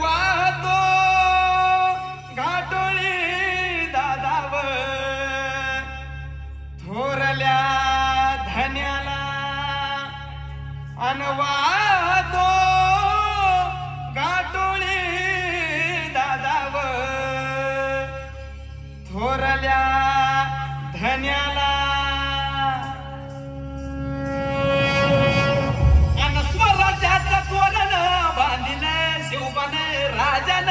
वाहतो घाटोळी दादाव थोरल्या धन्याला वाहतो घाटोळी दादाव थोरल्या धन्याला स्वराज्याचं तोरण बांधिलं शिवबान राजान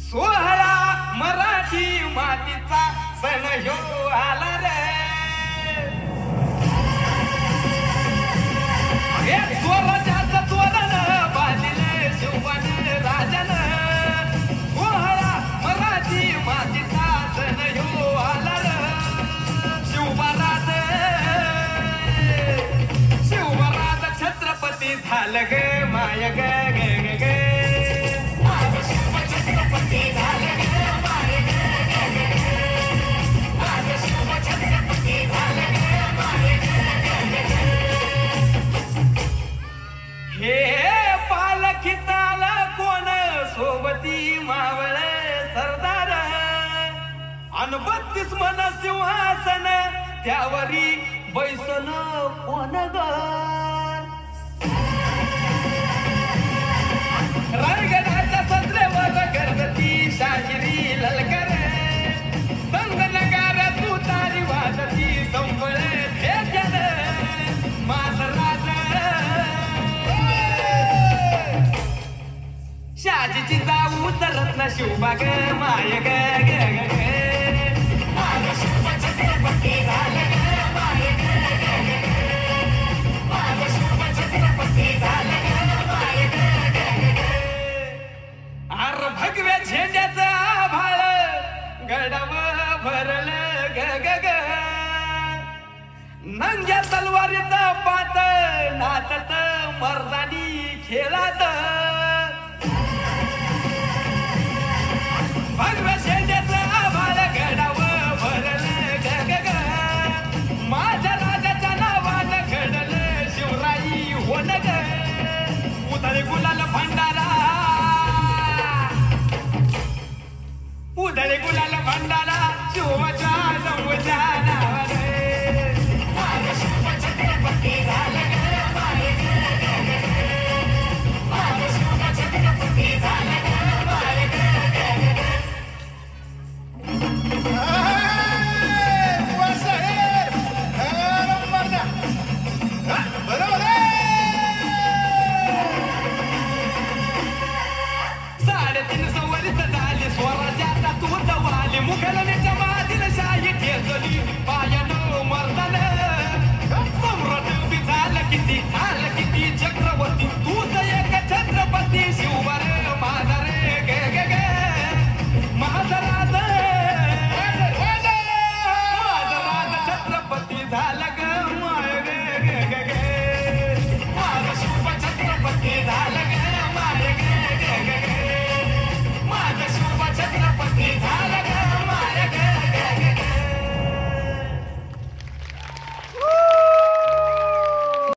सोहळा मराठी मातीचा सण ह्यो आला रे स्वराज्याचं तोरण बांधिलं शिवबान राजान सोहळा मराठी मातीचा सण ह्यो आला रे शिवराज छत्रपती झालं ग माय ग ग ग ग छत्रपती झालं ग माय ग ग ग छत्रपती झालं ग माय ग हे पालखीताल कोण सोबती मावळ सरदार अन 32 मन सिंहासन त्यावरी बैसन कोण ग रायगडाच्या सत्रेवर गणपती शाहिरी ललकर संगनगार तुतारी वाजती संबळ भेटन मासराज शाजीची जाऊ तरत न शिवबाग माय ग ग ग माझं शिव छत्रपती झालं ग माय ग ग माझं शिव छत्रपती झालं ग माय ग ग अर भगव्या झेंड्याचं आभाळ गडव भरलं ग ग ग नंग्या तलवारीचं पात नाचत मर्दानी खेळात